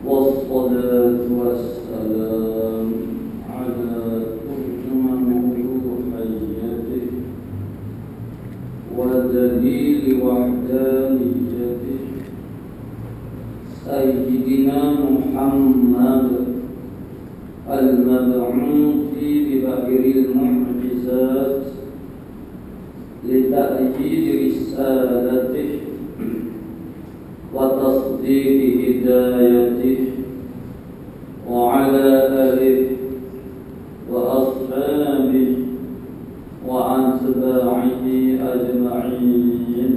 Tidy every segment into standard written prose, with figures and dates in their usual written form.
والصلاة والسلام على ترجمان روحيته ودليل وحدانيته سيدنا محمد المبعوث ببحر المعجزات لتأييد رسالته وتصديق هدايته وعلى آله وأصحابه وأتباعه أجمعين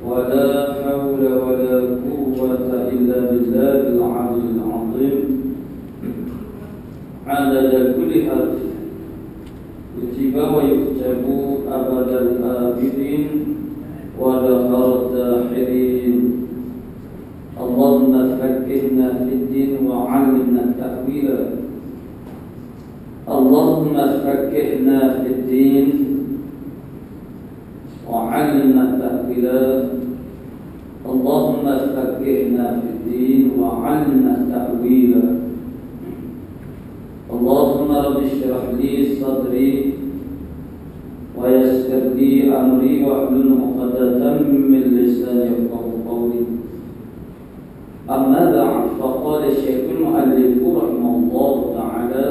ولا حول ولا قوة إلا بالله العلي العظيم عدد كل حرف يجب ويكتب أبد الآبدين ودهر الداحرين اللهم فقهنا في الدين وعلمنا التأويل اللهم فقهنا في الدين وعلمنا التأويل اللهم فقهنا في الدين وعلمنا التأويل اللهم رب اشرح لي صدري ويسر لي أمري واحلل عقدة من لساني يفقهوا قولي أما بعد فقال الشيخ المؤلف رحمه الله تعالى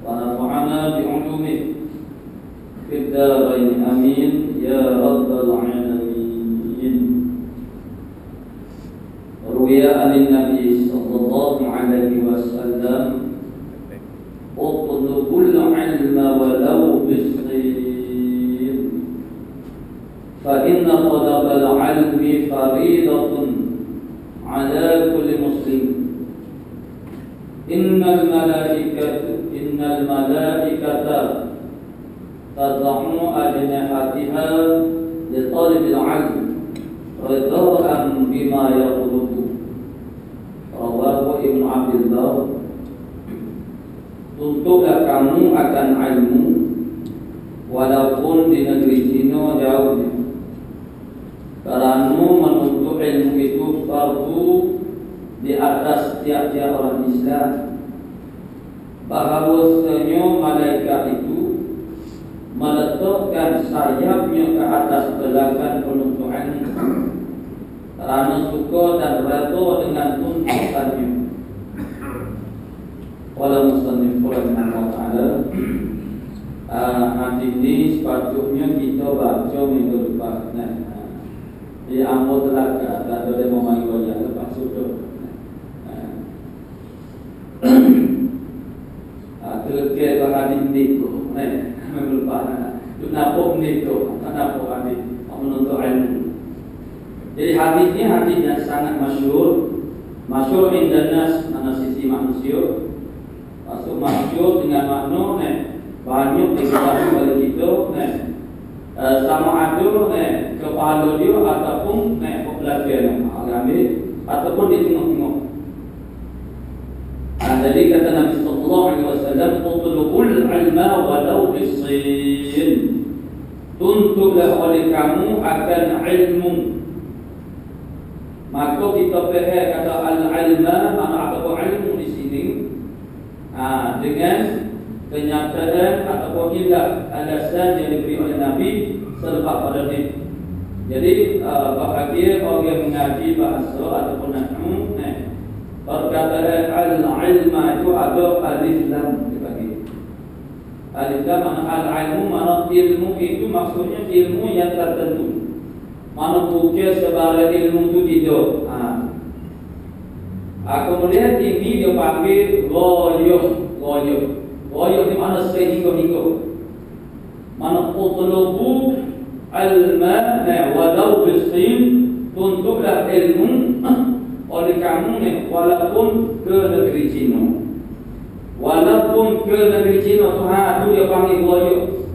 ونفعنا بعلومه في الدارين آمين يا رب العالمين. روي عن النبي صلى الله عليه وسلم اطلبوا العلم ولو بالصين فإن طلب العلم فريضة على كل مسلم إن الملائكة تضع أجنحتها لطالب العلم رضاء بما يطلب رواه Ibn Abdul Bar. Tuntutlah kamu akan ilmu walaupun di negeri Cina jauhnya, karena menuntut ilmu itu fardu di atas tiap-tiap orang Islam. Bahawasanya malaikat itu meletakkan sayapnya ke atas belakang penuntut ilmu karena suka dan redha dengan tuntutannya. Wala musannif rahimahullah ta'ala. Hadis ini sepatutnya kita baca minggu depan. Di Ambo Telaga tak ada yang memang banyak lepas sudah. Terkait hadis ini tu, minggu depan. Kenapa ni tu? Kenapa hadis menuntut ilmu? Jadi hadis ini hadis yang sangat masyhur inda nas, mana sisi manusia. Masuk masyhur dengan makna banyak diketahui oleh kita sama ada kepala dia ataupun pelatihan agama ataupun di tengok-tengok. Jadi kata Nabi sallallahu alaihi wasallam, "Utlubul ilma walau bis-sin." Tuntutlah oleh kamu akan ilmu. Maka kita faham kata al-ilma mana apa ilmu di sini? Dengan kenyataan ataupun tidak alasan yang diberi oleh Nabi selepas pada ini. Jadi bahagia orang yang mengaji bahasa ataupun nahwu, perkataan al-ilma itu ada alif lam dibagi. Alif lam mana al-ilmu mana ilmu itu maksudnya ilmu yang tertentu. Mana bukan sebarang ilmu itu tidak. Kemudian ini dia panggil Goyuh di mana sehingga-hingga. Mana utlubu ilma walau bisin, tuntutlah ilmu oleh kamu walaupun ke negeri Cina. Walaupun ke negeri Cina itu dia panggil goyuh.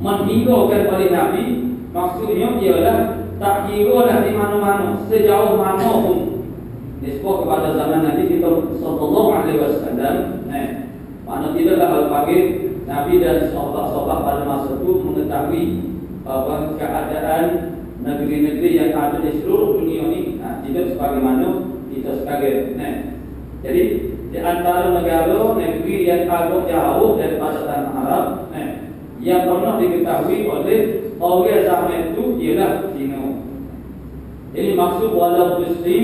Menghinggakan oleh Nabi, maksudnya ialah tak kira di mana-mana, sejauh mana pun. Nisbah kepada zaman Nabi kita sallallahu alaihi wasallam, mana tidaklah al-pagi Nabi dan sahabat-sahabat pada masa itu mengetahui keadaan negeri-negeri yang ada di seluruh dunia Jadi di antara negara negeri yang agak jauh daripada tanah Arab, yang pernah diketahui oleh orang zaman itu ialah Cina. Jadi maksud walau Muslim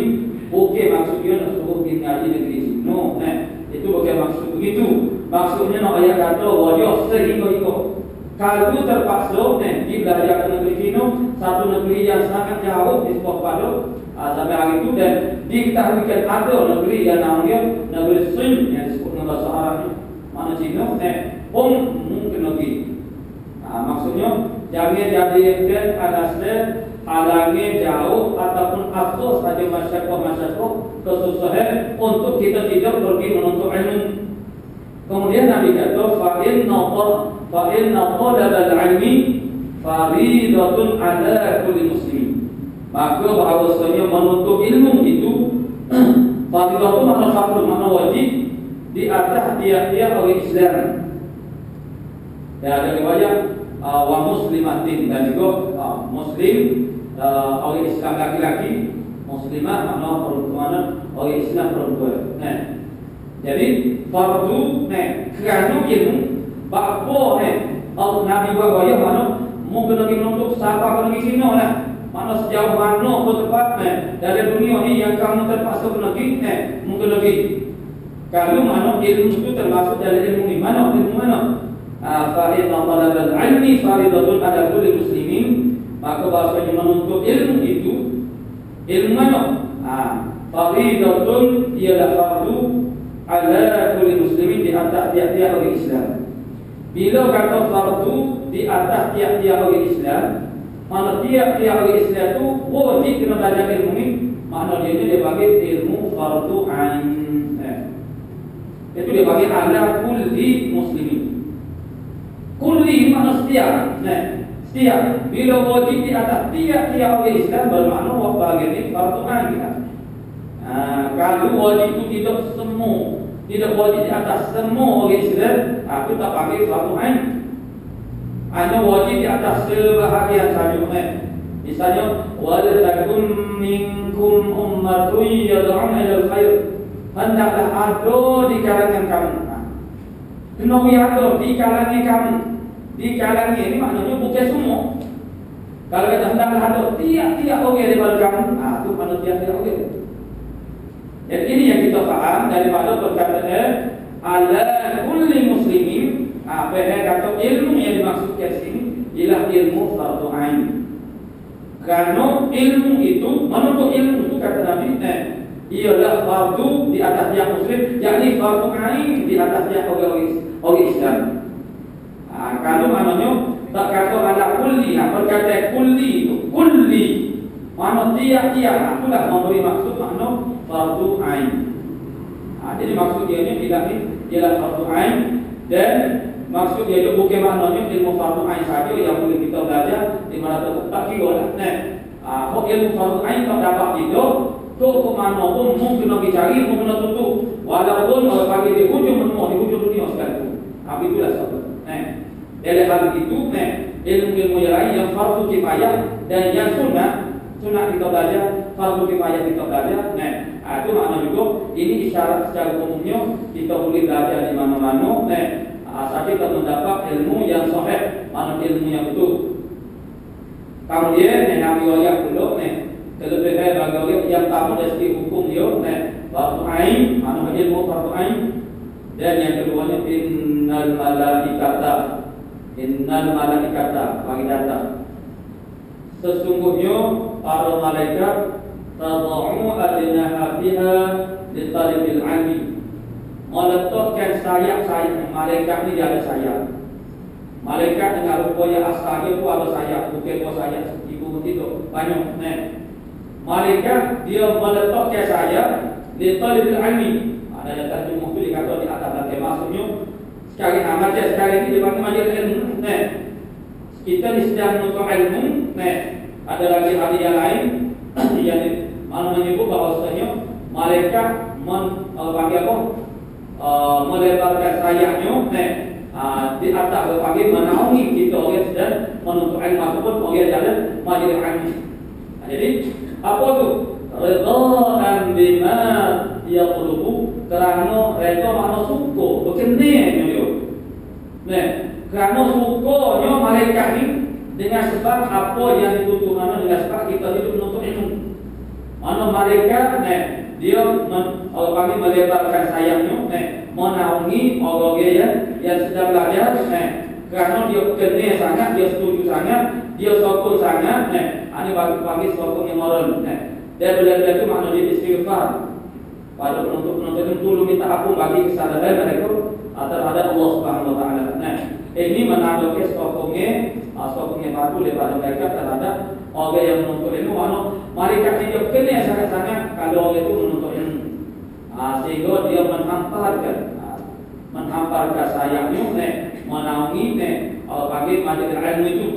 bukan maksudnya nak suruh tinggal di negeri Cina. Itu bukan maksud begitu. Maksudnya nak ayat kata wajah sehingga kalau terpaksa di belajar ke negeri Cina, satu negeri yang sangat jauh di sebuah pada sampai hari itu, dan diketahuikan ada negeri yang namanya negeri Sin yang disebut dengan bahasa Arabnya mana Cina, mungkin lagi. Maksudnya jangan jadikan alasnya halangnya jauh ataupun apa saja masyarakat kesusahan untuk kita tidak pergi menuntut ilmu. Kemudian Nabi kata fa'inna talabal ilmi faridatun ala kulli muslim. Maka bahawasanya menuntut ilmu itu faridatun makna fardu, makna wajib di atas tiap-tiap orang Islam. Dan ada riwayat wa muslimatin, dan juga muslim orang Islam laki-laki, muslimah makna perempuan, orang Islam perempuan. Jadi fardu kerana ilmu bakpo Nabi buat wayah mana mungkin lagi menuntut siapa lagi Cina lah. Mana sejauh mana ke tempat dari dunia ni yang kamu terpaksa pergi mungkin lagi. Kalau mana ilmu itu termasuk dari ilmu ni mana ilmu mana? Fa inna talabal ilmi faridatun ala kulli muslimin. Maka bahasanya menuntut ilmu itu ilmu mana? Faridatun ialah fardu ala kulli muslimin, di atas tiap-tiap orang Islam. Bila kata fardu di atas tiap-tiap orang Islam, mana tiap-tiap orang Islam tu wajib kena belajar ilmu ni, makna dia bagi ilmu fardu ain. Itu dia bagi ala kulli muslimin. Kulli makna setiap. Setiap. Bila wajib di atas tiap-tiap orang Islam, bermakna bagi ni fardu ain. Kalau wajib itu tidak semua, tidak wajib di atas semua orang Islam, itu tak panggil fardu ain. Hanya wajib di atas sebahagian saja. Misalnya, wal takum minkum ummatun yad'una ilal khair. Hendaklah ada di kalangan kamu. Kenapa ada di kalangan kamu? Di kalangan ini maknanya bukan semua. Kalau kita hendaklah ada tiap-tiap orang daripada kamu, itu makna tiap-tiap orang. Dan ini yang kita faham daripada perkataan ala kulli muslimin. Apa yang kata ilmu yang dimaksudkan sini ialah ilmu fardu ain. Kerana ilmu itu, menuntut ilmu itu kata Nabi ialah fardu di atas yang muslim, yakni fardu ain di atas yang orang Islam. Kalau maknanya tak kata ala kulli, perkataan kulli itu kulli makna tiap-tiap, itulah memberi maksud makna fardu ain. Jadi maksud dia ni tidak ni ialah fardu ain, dan maksud dia itu bukan maknanya ilmu fardu ain saja yang boleh kita belajar di mana tempat kira lah. Ilmu fardu ain tak dapat kita tu ke mana pun mungkin nak cari, mungkin nak tutup, walaupun kalau pagi di hujung benua, di hujung dunia sekalipun. Itulah sebab. Dari hal itu, ilmu-ilmu yang lain yang fardu kifayah dan yang sunat kita belajar, fardu kifayah kita belajar. Itu makna juga ini isyarat secara umumnya kita boleh belajar di mana-mana. Asal kita mendapat ilmu yang sahih, mana ilmu yang betul. Kemudian yang Nabi ayat dulu, kelebihan bagi orang yang tahu dari segi hukum dia, fardu ain, mana ilmu fardu ain. Dan yang keduanya innal malaikata bagi data. Sesungguhnya para malaikat tad'u ajnahatiha li talibil ilmi. Meletakkan sayap-sayap. Malaikat ni dia ada sayap. Malaikat dengan rupanya asalnya tu ada sayap, bukan dua sayap ibu begitu. Banyak. Malaikat dia meletakkan sayap li talibil ilmi. Ada terjemah tu dikata di atas dan maksudnya sekarang macam sekarang ini dia bagi majlis ilmu. Kita ni sedang menuntut ilmu. Ada lagi ahli yang lain yang mana menyebut bahawasanya malaikat bagi apa? Melebarkan sayapnya di atas berbagai menaungi kita orang sedang menuntut ilmu ataupun orang dalam majlis ilmu. Jadi apa tu? Ridhaan bima yaqlubu, Kerana mereka makna syukur, berkenanya dia. Nah, kerana syukurnya malaikat ni dengan sebab apa yang dituntut mana dengan sebab kita hidup menuntut ilmu. Mana malaikat dia orang panggil melebarkan sayapnya, menaungi orang yang sedang belajar, kerana dia kena sangat, dia setuju sangat, dia sokong sangat, ini bagi sokong yang moral. Dia belajar itu makna dia istighfar. Pada penuntut itu dulu minta ampun bagi kesalahan mereka terhadap Allah Subhanahu Wa Taala. Ini menandai sokongnya batu daripada mereka terhadap orang yang menuntut ilmu. Mana malaikat dia kena sangat-sangat kalau orang itu menuntut ilmu. Sehingga dia menghamparkan sayapnya, menaungi, bagi majlis ilmu itu.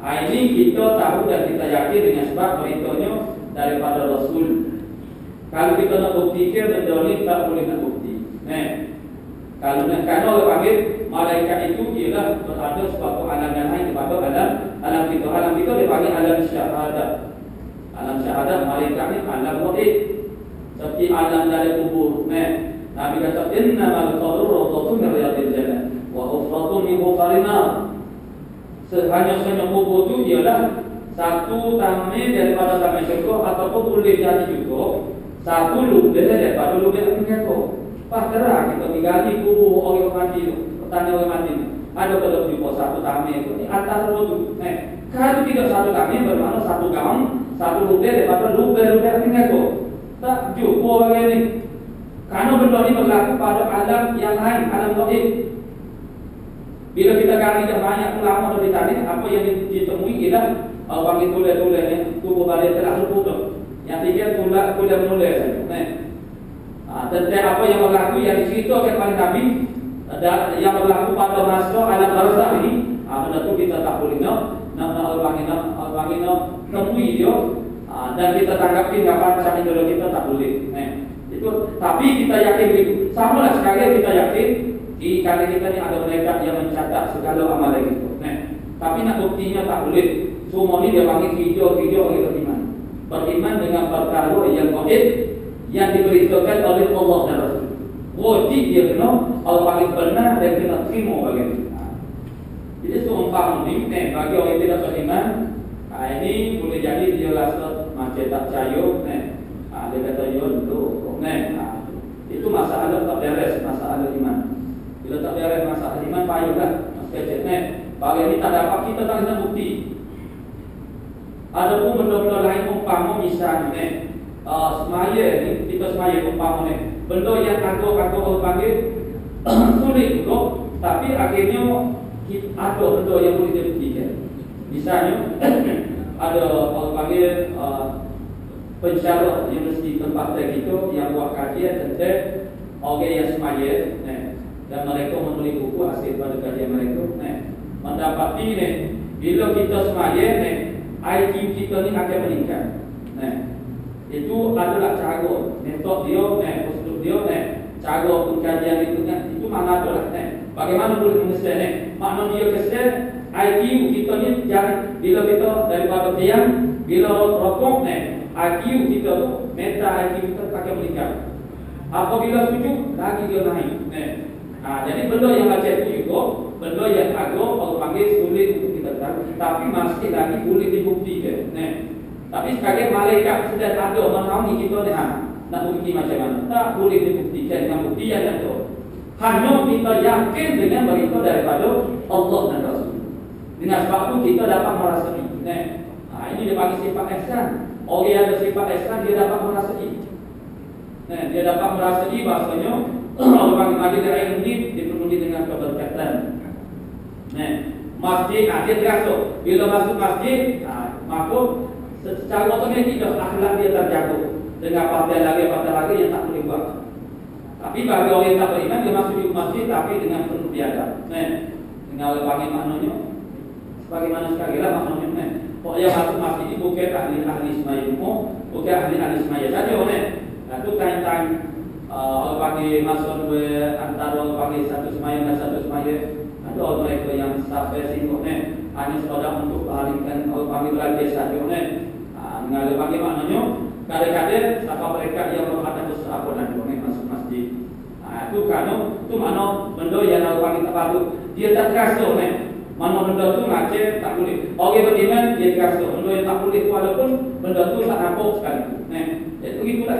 Ini kita tahu dan kita yakin dengan sebab beritanya daripada Rasul. Kalau kita nak buktikan benda ni tak boleh nak bukti. Kalau orang panggil malaikat itu ialah berada sebagai alam yang lain daripada alam kita. Alam kita dipanggil alam syahadat. Alam syahadat malaikat ni alam gaib. Seperti alam dari kubur. Nabi kata innamal qabru rawdatun min riyadil jannah wa ufratun min hufarin nar. Hanya kubur itu ialah satu taman daripada taman syurga ataupun boleh jadi juga satu lubang daripada lubang neraka. Terang kita tinggal di kubur orang mati tu, tanya orang mati tu. Ada kalau jumpa satu taman itu di antara dua tu. Kalau tidak satu taman bermakna satu gaung, satu lubang daripada lubang neraka. Tak jumpa orang ini. Karena benda ini berlaku pada alam yang lain, alam gaib. Bila kita gali dah banyak ulama dari tadi, apa yang ditemui ialah bagi tulis-tulis kubur balik telah luput. Yang tiga tulis menulis. Tentang apa yang berlaku yang diceritakan oleh Nabi yang berlaku pada masa alam barzakh ini, benda tu kita tak boleh nak temui dia dan kita tanggapi kapan cakap dulu kita tak boleh. Itu tapi kita yakin begitu. Sama lah sekali kita yakin di kali kita ni ada mereka yang mencatat segala amalan kita. Tapi nak buktinya tak boleh. Semua ni dia panggil video oleh beriman. Beriman dengan perkara yang gaib yang diberitakan oleh Allah dan Rasul. Wajib dia kena Allah panggil benar dan kena terima bagian. Jadi seumpama ni bagi orang yang tidak beriman, ini boleh jadi dia rasa macam tak percaya. Dia kata yo tu, itu masalah tak beres, masalah iman. Bila tak beres masalah iman, payahlah masih bagi ini tak dapat kita tak ada bukti. Ada pun benda-benda lain umpama misalnya semaya ni, kita semaya umpama ni benda yang kata-kata orang panggil sulit juga, tapi akhirnya ada benda yang boleh dibuktikan. Misalnya ada orang panggil pensyarah universiti tempat kita yang buat kajian tentang orang yang semaya dan mereka menulis buku hasil pada kajian mereka mendapati bila kita semaya IQ kita ni akan meningkat. Itu adalah cara metode dia, prosedur dia, cara pengkajian itu mana adalah bagaimana boleh mengesan makna dia kesan IQ kita ni jangan bila kita daripada diam bila rokok IQ kita tu meta IQ kita akan meningkat. Apabila sujud lagi dia naik. Jadi benda yang macam itu juga benda yang agak orang panggil sulit untuk kita tahu, tapi masih lagi boleh dibuktikan. Tapi sekali malaikat sudah ada menaungi kita nak bukti macam mana? Tak boleh dibuktikan dengan bukti yang ada. Hanya kita yakin dengan berita daripada Allah dan Rasul. Dengan sebab itu kita dapat merasai. Ini dia panggil sifat ihsan. Orang yang ada sifat ihsan dia dapat merasai. Dia dapat merasai bahasanya orang panggil majlis ilmu ini dipenuhi dengan keberkatan. Masjid dia terasa. Bila masuk masjid, maka secara otomatik akhlak dia terjaga dengan partai lagi yang tak boleh buat. Tapi bagi orang yang tak beriman dia masuk di masjid tapi dengan penuh biadab. Dengan orang panggil maknanya bagaimana sekali lah maknanya. Pokoknya masuk masjid ini bukan ahli semaya umum, bukan ahli semaya saja. Itu kain-kain orang panggil masuk antara orang panggil satu semaya dan satu semaya. Ada orang mereka yang sampai singgung hanya sekadar untuk bahagikan orang panggil belajar saja. Dengan orang panggil maknanya kadang-kadang siapa mereka yang berhadap besar pun ada masuk masjid. Itu mana benda yang nak panggil tepat tu dia tak kasut mana benda tu macam tak boleh. Orang beriman dia kasut. Benda yang tak boleh tu walaupun benda tu tak nampak sekali. Jadi begitulah.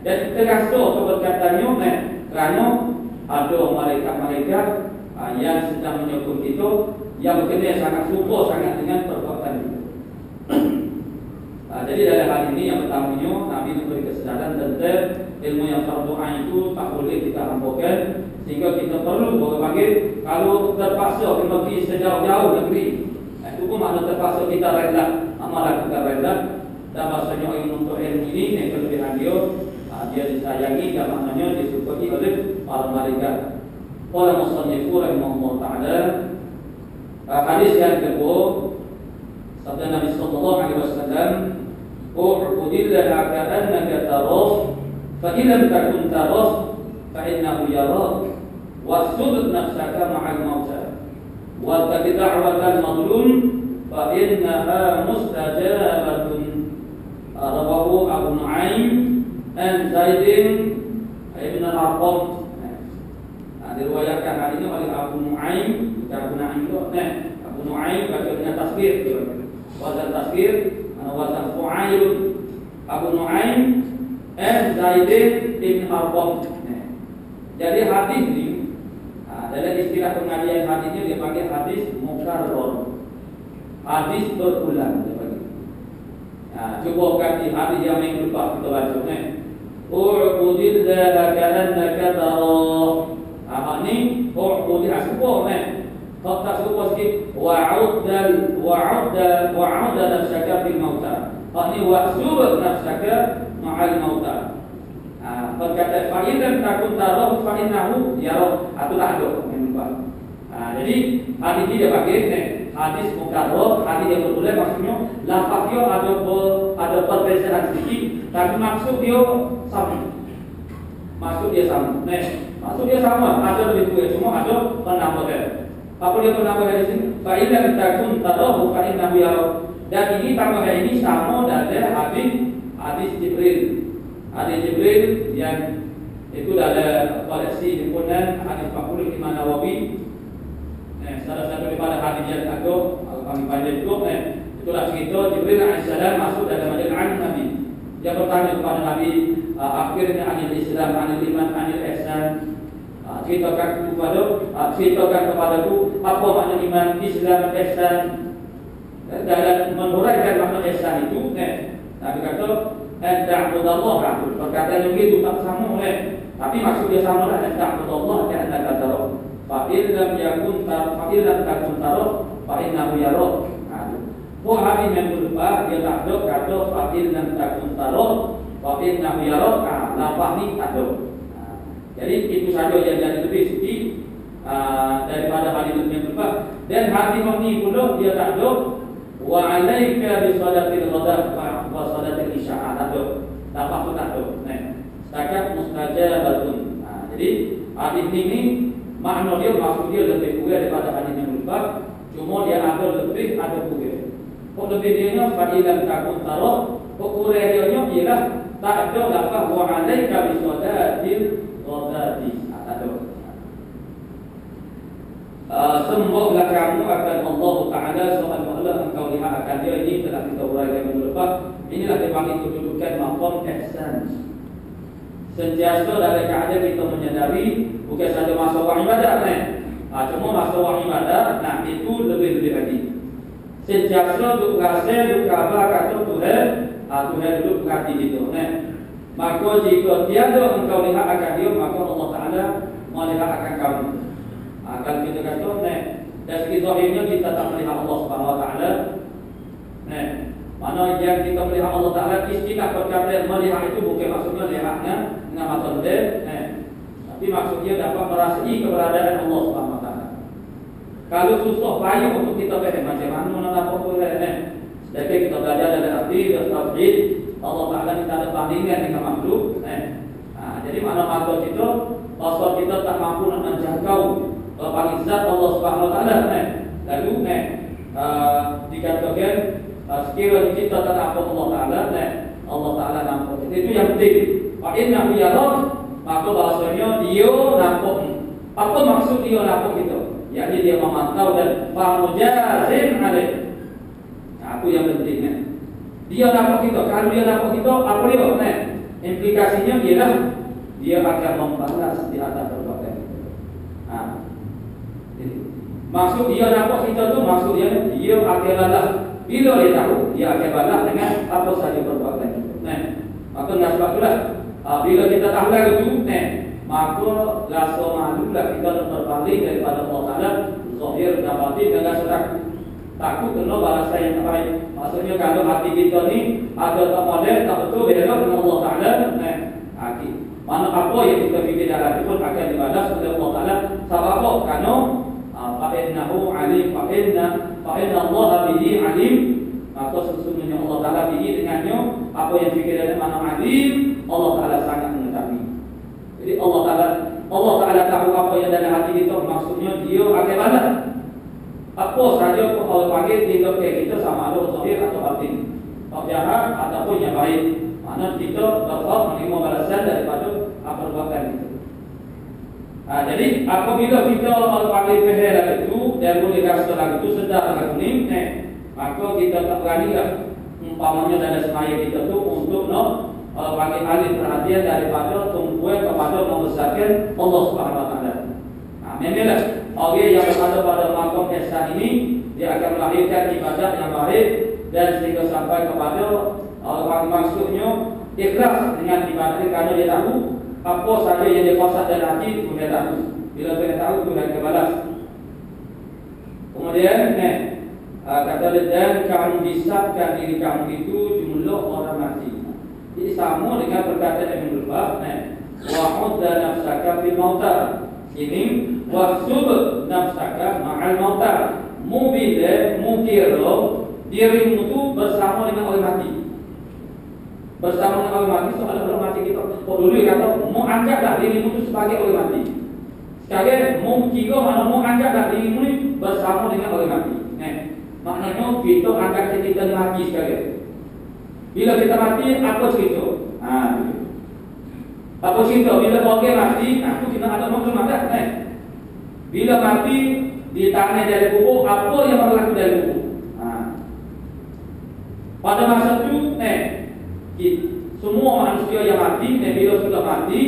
Jadi terkasut keberkatannya kerana ada malaikat-malaikat yang sedang menyokong kita yang berkenaan sangat suka sangat dengan perbuatan itu. Jadi dalam hal ini yang pertamanya Nabi memberi kesedaran tentang ilmu yang fardu ain itu tak boleh kita hambakan, sehingga kita perlu berbagai kalau terpaksa kena pergi sejauh-jauh negeri. Itu pun makna terpaksa kita rela, amalan kita rela. Dan bahasanya orang menuntut ilmu ini yang kelebihan dia disayangi dan maknanya disukai oleh para malaikat. Qala musannifu rahimahullah ta'ala, hadis yang kedua sabda Nabi sallallahu alaihi wasallam, "U'budillaha ka'annaka tarah, fa in lam takun tarah fa innahu yarak, wasud nafsaka ma'al mauta, wa taqi da'watal mazlum fa innaha mustajabatun." Rawahu Abu Nu'aim an Zaidin ibn al-Arqam. Diriwayatkan hal ini oleh Abu Nu'aim. Abu Nu'aim itu Abu Nu'aim baca dengan tasbih. Wazan tasbih, wazan fu'ail. Abu Nu'aim an Zaidin ibn al-Arqam. Jadi hadis ini dalam istilah pengajian hadis ini dia panggil hadis mukarrar. Hadis berulang. Cuba ganti hadis yang minggu lepas kita baca U'budillaha ka'annaka tarah. Ni u'budi asbah Kalau tak serupa sikit wa'udda nafsaka fil mauta. Ni wa'subut nafsaka ma'al mauta. Berkata fa'ilam takun tarah fa'innahu yarah. Itu tak ada minggu lepas. Jadi hadis ini dia pakai hadis mukarrar, hadis yang berulang, maksudnya lafaznya ada perbezaan sedikit, tapi maksud dia sama. Maksud dia sama. Ada lebih kurang, cuma ada penambahan. Apa dia penambahan di sini? Fa illam takun tarahu fa innahu yarah. Dan ini tambahan ini sama dalam hadis Jibril. Hadis Jibril yang itu dalam koleksi himpunan hadis 45 Nawawi. Salah satu daripada hadis yang agung kami panjang cukup itulah cerita Jibril alaihissalam masuk dalam majlis Nabi. Dia bertanya kepada Nabi, akhirnya anil Islam, anil iman, anil ihsan. Ceritakan kepadaku apa makna iman, Islam, ihsan. Dalam menguraikan makna ihsan itu Nabi kata ta'budallah. Perkataan yang itu tak sama tapi maksud dia sama lah, ta'budallah ka'annaka tarah. Fa'il lam takun tarah fa'innahu yarah. Hari yang berupa dia tak ada kata fa'il lam takun tarah fa'innahu yarah. Lafaz ni tak ada. Jadi itu saja yang jadi lebih sikit daripada hadis yang berupa. Dan hadis ni pula dia tak ada wa 'alaika bi salatil ghadab wa salatil isya. Tak ada. Lafaz tu tak ada. Setakat mustajabatun. Jadi hadis ini makna dia, maksud dia lebih kurang daripada hadis yang berupa. Cuma dia ada lebih, ada kurang. Kok lebih dia fa'ilam takun tarah, kok kurang dia ialah tak ada lafaz wa 'alaika bi salatil ghadati. Tak ada. Sembahlah kamu akan Allah Ta'ala subhanahu engkau lihat akan dia. Ini telah kita uraikan minggu lepas. Inilah dipanggil kedudukan maqam ihsan. Sentiasa dalam keadaan kita menyadari bukan saja masa wahyu ibadat cuma masa wahyu ibadat itu lebih-lebih lagi. Sentiasa duk rasa duk khabar kata Tuhan duduk berhati kita maka jika tiada engkau lihat akan dia, maka Allah Ta'ala melihat akan kamu. Kalau kita kata dari segi zahirnya kita tak melihat Allah Subhanahu Wa Ta'ala. Mana yang kita melihat Allah Ta'ala, istilah perkataan melihat itu bukan maksudnya lihatnya dengan mata zahir, tapi maksudnya dapat merasai keberadaan Allah Subhanahu Wa Ta'ala. Kalau susah payah untuk kita faham macam mana nak apa boleh sedangkan kita belajar dalam arti dan tauhid Allah Ta'ala kita ada bandingan dengan makhluk. Jadi mana mata kita, basar kita tak mampu nak menjangkau paling zat Allah Subhanahu Wa Ta'ala. Lalu dikatakan sekiranya kita tak nampak Allah Ta'ala, Allah Ta'ala nampak. Itu yang penting. Fa innahu yarah, maka bahasanya dia nampak. Apa maksud dia nampak itu? Yakni dia memantau dan famujazin alaih. Nah, itu yang pentingnya. Dia nampak itu. Kalau dia nampak itu, apa dia? Nah, implikasinya ialah dia akan membalas di atas perbuatan itu. Nah, maksud dia nampak kita tu maksudnya dia akan balas. Bila dia tahu, dia akan balas dengan apa sahaja perbuatan itu. Nah, maka dengan sebab itulah bila kita tahu lagi itu, maka rasa malulah kita berpaling daripada Allah Ta'ala zahir dan batin dengan takut kena balasan yang terbaik. Maksudnya kalau hati kita ni ada tak model, tak betul, belok dengan Allah Ta'ala, hati mana apa yang kita fikir dalam itu pun akan dibalas oleh Allah Ta'ala. Sebab apa? Kerana fa'innahu alim, fa'inna Allah bihi alim. Maka sesungguhnya Allah Ta'ala bihi dengannya apa yang fikir dalam mana alim, Allah Ta'ala sangat mengetahui. Jadi Allah Ta'ala tahu apa yang dalam hati kita. Maksudnya dia akan balas apa sahaja Allah panggil tindak kita sama ada zahir atau batin, tak jahat ataupun yang baik. Mana kita berhak menerima balasan daripada perbuatan itu. Jadi apabila kita Allah panggil pihak itu dan boleh rasa lagu itu sedar lagu ni, maka kita tak beranilah umpamanya dalam semaya kita tu untuk panggil alih perhatian daripada tumpuan kepada membesarkan Allah Subhanahu Wa Taala. Memanglah orang yang berada pada makam ihsan ini dia akan melahirkan ibadah yang baik dan sehingga sampai kepada maksudnya ikhlas dengan ibadah kerana dia tahu apa sahaja yang dia kuasa dalam hati itu dia tahu. Bila dia tahu itu dia akan balas. Kemudian kata dia, dan kamu hisabkan diri kamu itu jumlah orang mati. Jadi sama dengan perkataan yang berubah, wa hudda nafsaka fil mauta. Ini wahsub nafsaka ma'al mauta. Mubile mukiro dirimu itu bersama dengan orang mati. Bersama dengan orang mati, soal orang mati kita. Oh dulu dia kata, mau angkatlah dirimu itu sebagai orang mati. Sekalian mau kira mana mau angkatlah dirimu ini bersama dengan orang mati. Maknanya kita angkat kita mati sekalian. Bila kita mati, apa cerita? Apa cerita? Bila orang mati, aku kita ada maksud mata. Bila mati ditanya dari kubur, apa yang berlaku dari kubur? Pada masa itu, semua manusia yang mati, bila sudah mati,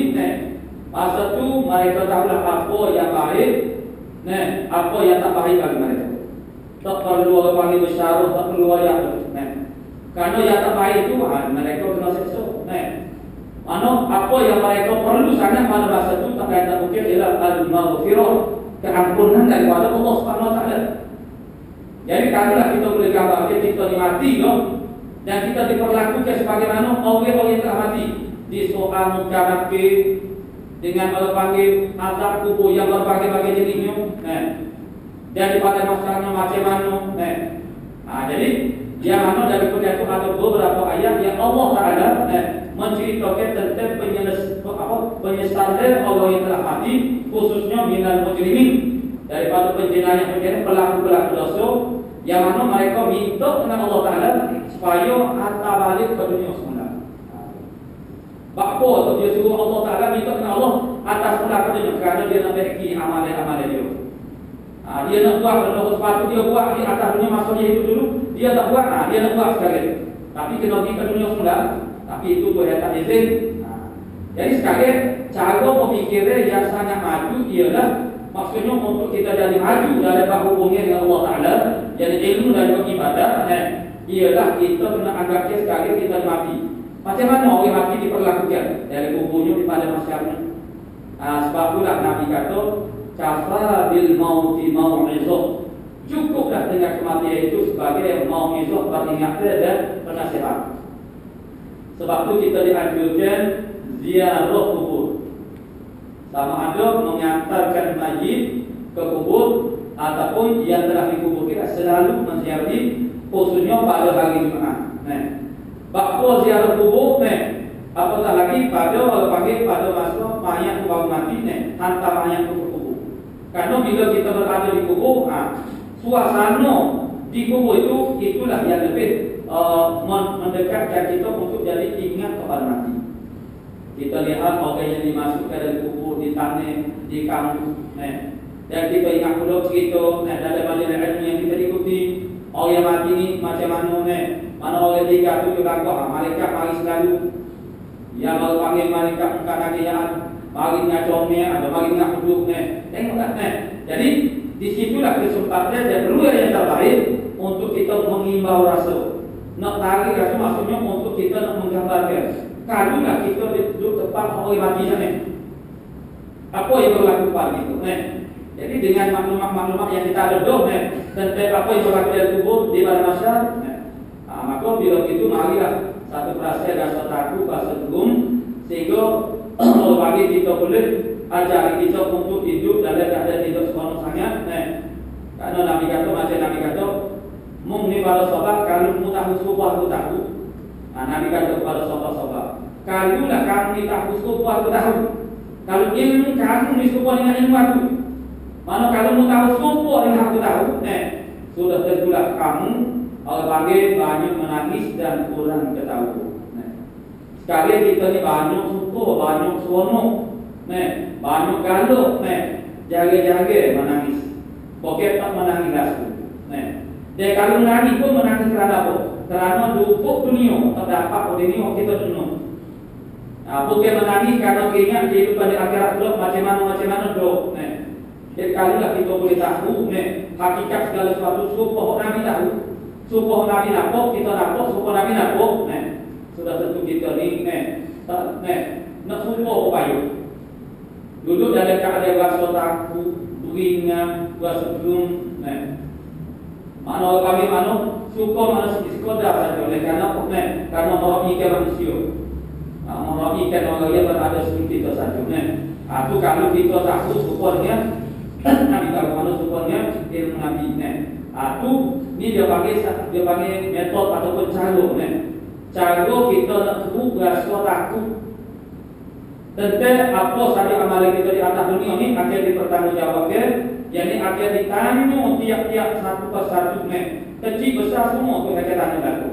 masa itu mereka tahulah apa yang baik, apa yang tak baik bagi mereka. Tak perlu orang panggil besar, tak perlu ayat. Kerana yang tak baik itu, mereka kena seksa. Mana apa yang mereka perlu sangat pada masa itu tak kata mungkin ialah al-maghfirah, keampunan daripada Allah Subhanahu Wa Taala. Jadi kalaulah kita boleh gambarkan kita mati, dan kita diperlakukan sebagaimana orang yang telah mati di soal muka nakir dengan Allah panggil azab kubur yang berbagai-bagai jenisnya, dan pada masanya macam mana. Jadi yang mana daripada itu ada beberapa ayat yang Allah Taala menceritakan tentang penyesalan orang yang telah mati, khususnya minal mujrimin, daripada penjenayah pelaku-pelaku dosa yang mana mereka minta dengan Allah Taala supaya hantar balik ke dunia semula. Bakpo tu dia suruh Allah Taala minta dengan Allah atas semula ke dunia kerana dia nak bagi amalan-amalan dia. Dia nak buat benda sepatu dia buat di atas dunia masa dia hidup dulu, dia tak buat, dia nak buat sekali. Tapi kena pergi ke dunia semula, tapi itu Tuhan tak izin. Jadi sekalian cara memikirnya yang sangat maju ialah maksudnya untuk kita jadi maju dalam hubungan dengan Allah Taala, jadi ilmu dan ibadah, ialah kita kena anggapnya sekali kita mati. Macam mana orang mati diperlakukan dari kuburnya pada masyarakat. Sebab itulah Nabi kata, kafa bil mauti mau'izah. Cukuplah dengan kematian itu sebagai mau'izah, peringatan dan penasihat. Sebab itu kita dianjurkan ziarah kubur. Sama ada mengantarkan mayit ke kubur ataupun yang telah dikubur kita selalu menziarahi, khususnya pada hari Jumaat. Bakpo ziarah kubur, apatah lagi pada orang panggil pada masa mayat baru mati, hantar mayat ke kubur. Karena bila kita berada di kubur, suasana di kubur itu itulah yang lebih mendekatkan kita untuk jadi ingat kepada mati. Kita lihat orang yang dimasukkan dari kubur, di tanah, di kampung. Dan kita ingat pula cerita dalam majalah ilmu yang kita ikuti. Orang yang mati ni macam mana? Mana orang tiga tu juga kau malaikat mari selalu. Yang baru panggil malaikat bukan lagi yang mari ngacomnya atau mari ngakuduknya. Tengok tak? Jadi di situlah kesempatan dan perlu yang terbaik untuk kita mengimbau rasa. Nak tarik rasa maksudnya untuk kita nak menggambarkan. Kalau nak kita duduk tepat orang mati sana, apa yang berlaku pada itu? Jadi dengan maklumat-maklumat yang kita ada tentang apa yang berlaku dalam tubuh di pada masa, maka bila itu marilah satu perasaan dan satu aku bahasa tugum sehingga bagi kita boleh ajar kita untuk hidup dalam keadaan hidup sepenuh sangat. Karena Nabi kata macam Nabi kata, mungkin pada sahabat kalau mu tahu suku aku tahu. Nabi kata kepada sahabat-sahabat, kalau lah kamu tahu suku aku tahu. Kalau ilmu kamu ni suku dengan ilmu aku. Mana kalau mu tahu suku yang aku tahu, sudah tentulah kamu orang panggil banyak menangis dan kurang ketahuan. Sekali kita ni banyak suku, banyak seronok, banyak galuh, jaga-jaga menangis. Pokok tak menangis langsung. Dan kalau menangis pun menangis kerana apa? Kerana dukuk dunia terdapat oleh dunia kita dunia. Bukan menangis karena ingat kehidupan di akhirat dulu macam mana dulu. Jadi kalau kita boleh tahu, hakikat segala sesuatu supaya Nabi tahu, supaya Nabi nampak, kita nampak, supaya Nabi nampak, sudah tentu kita ni, nak supaya upaya. Duduk dalam keadaan rasa takut, ringan, rasa belum, mana kami suka mana sekolah saja oleh karena merohikan manusia, merohikan orang yang berada seperti kita saja. Itu kalau kita tahu supaya Nabi tahu mana supaya ilmu Nabi. Itu ni dia panggil metode ataupun cara kita nak tahu rasa takut tentang apa saja amalan kita di atas dunia ni akan dipertanggungjawabkan. Jadi akan ditanya tiap-tiap satu persatu, kecil besar semua tu akan tanya lalu.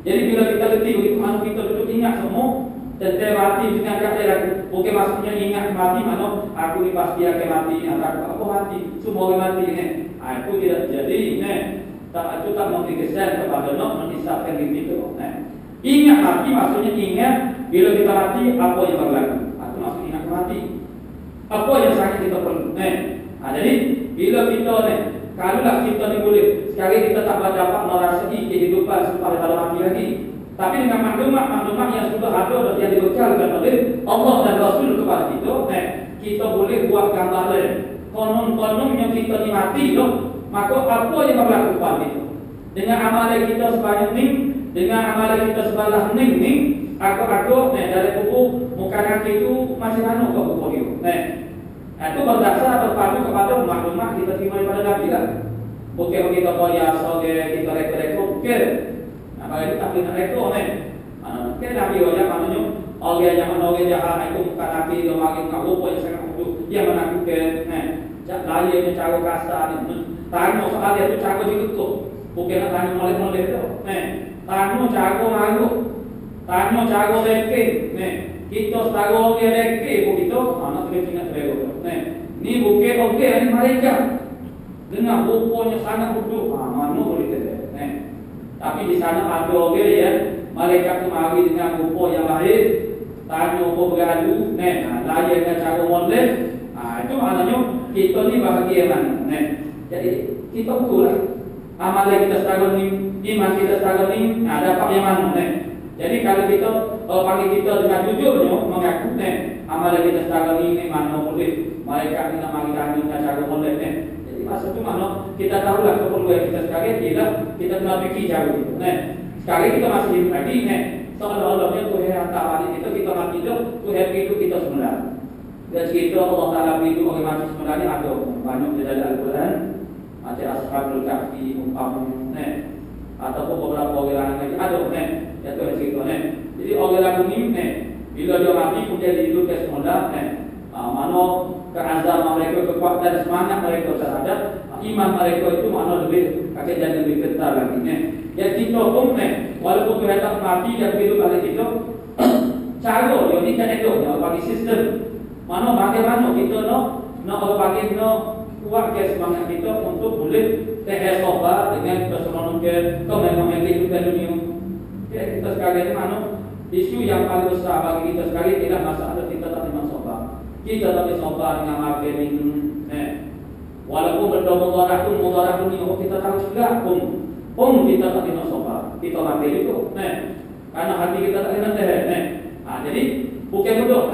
Jadi bila kita letih begitu, mana kita duduk ingat semua tentang mati dengan keadaan. Bukan maksudnya ingat mati mana aku ni pasti akan mati, aku mati, semua orang mati. Itu tidak jadi. Itu tak memberi kesan kepada nak menisahkan diri itu. Ingat mati maksudnya ingat bila kita mati apa yang berlaku. Itu maksud ingat mati. Apa yang sangat kita perlu. Jadi bila kita kalaulah kita ni boleh sekali kita tak dapat merasai kehidupan sampai pada mati lagi. Tapi dengan maklumat yang sudah ada dan yang dibekalkan oleh Allah dan Rasul kepada kita, kita boleh buat gambaran. Konon-konon yang kita ni mati maka apa yang berlaku pada itu? Dengan amalan kita sebanyak ni, dengan amalan kita sebelah ni, aku dari kubur muka kaki itu masih mana ke kubur itu? Itu berdasar terpadu kepada maklumat kita terima daripada Nabi lah. Bukan kita biasa kita reka-reka, bukan. Kalau itu tak boleh reka, Bukan Nabi wajah maknanya orang yang orang jahat itu muka kaki dia makin rupa yang sangat buruk, dia menakutkan. Layaknya cara kasar, tanya soal dia itu cara dikutuk. Bukan nak tanya molek-molek tu. Tanya cara maruk, tanya cara reking. Kita setara orang reking begitu, anak boleh ingat terlalu. Ni bukan orang ni mereka dengan rupanya sangat buruk, mana boleh terlalu. Tapi di sana ada orang yang mereka kemari dengan rupa yang baik, tanya apa beradu, layaknya cara molek. Itu maknanya kita ni bahagia mana. Jadi kita pula amalan kita setara ni, iman kita setara ni, dapat yang mana. Jadi kalau kita panggil kita dengan jujurnya mengaku amalan kita setara ni mana boleh mereka nak mari tanya dengan cara molek. Jadi maksud tu mana kita tahulah keperluan kita sekarang ialah kita kena fikir jauh. Sekarang kita masih hidup lagi seolah-olahnya Tuhan hantar balik kita mati Tuhan hidup kita semula. Dan cerita Allah Ta'ala hidup orang mati semula ni ada banyak di dalam Al-Quran. Macam Ashabul Kahfi, ataupun beberapa orang lagi ada yang Tuhan cerita. Jadi orang lagu ni bila dia mati kemudian dihidupkan semula, mana keazaman mereka, kekuatan semangat mereka terhadap iman mereka itu mana lebih akan jadi lebih kental lagi. Jadi kita pun walaupun Tuhan tak mati dan hidup balik kita, cara yang ni kan itu yang bagi sistem. Mana bagaimana kita nak bagi kuat ke semangat kita untuk boleh terhubung dengan persoalan ke memang kehidupan dunia. Kita sekali ni mana isu yang paling besar bagi kita sekali tidak masalah kita tak terima sobat. Kita tak terima sobat dengan marketing. Walaupun berdoa mudarat dunia kita tahu juga pun kita tak terima sobat. Kita marketing itu. Karena hati kita tak terima jadi bukan bodoh.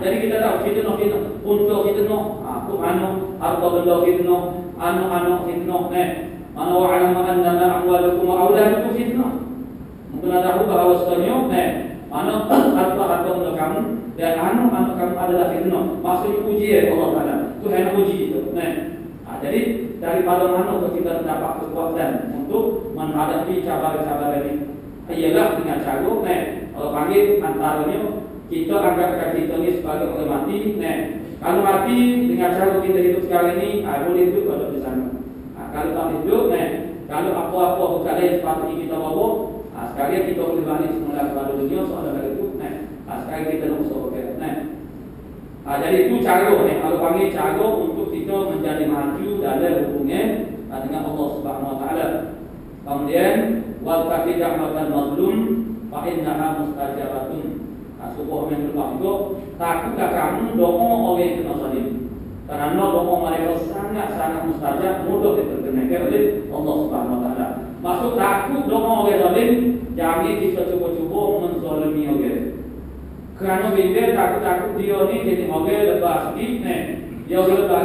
Jadi kita tahu fitnah untuk fitnah aku harta benda fitnah fitnah mana wa'alamu annama amwalukum wa auladukum fitnah. Mungkin ada tahu bahawa sebenarnya mana harta benda kamu dan anak kamu adalah fitnah. Maksudnya ujian Allah Taala. Tuhan uji itu. Jadi daripada mana kita dapat kekuatan untuk menghadapi cabaran-cabaran ini? Ialah dengan cara kalau panggil antaranya kita anggap kita ni sebagai orang mati. Kalau mati dengan cara kita hidup sekarang ini, boleh hidup kalau di sana. Kalau tak hidup, kalau apa-apa perkara yang sepatutnya kita bawa, sekalian kita boleh balik semula kepada dunia soalan kali itu. Sekarang kita nak usaha jadi itu cara kalau panggil cara untuk kita menjadi maju dalam hubungan dengan Allah Subhanahu Wa Taala. Kemudian wa taqidah mazlum fa innaha mustajabatun. Sebuah yang berlaku, takutlah kamu doa orang yang kena zalim. Karena doa mereka sangat mustajab, mudah diterkenakan oleh Allah Subhanahu Wa Taala. Maksud takut doa orang zalim, jangan kita cuba-cuba menzalimi orang. Kerana bila takut dia ni jadi orang lepas sikit, dia orang lepas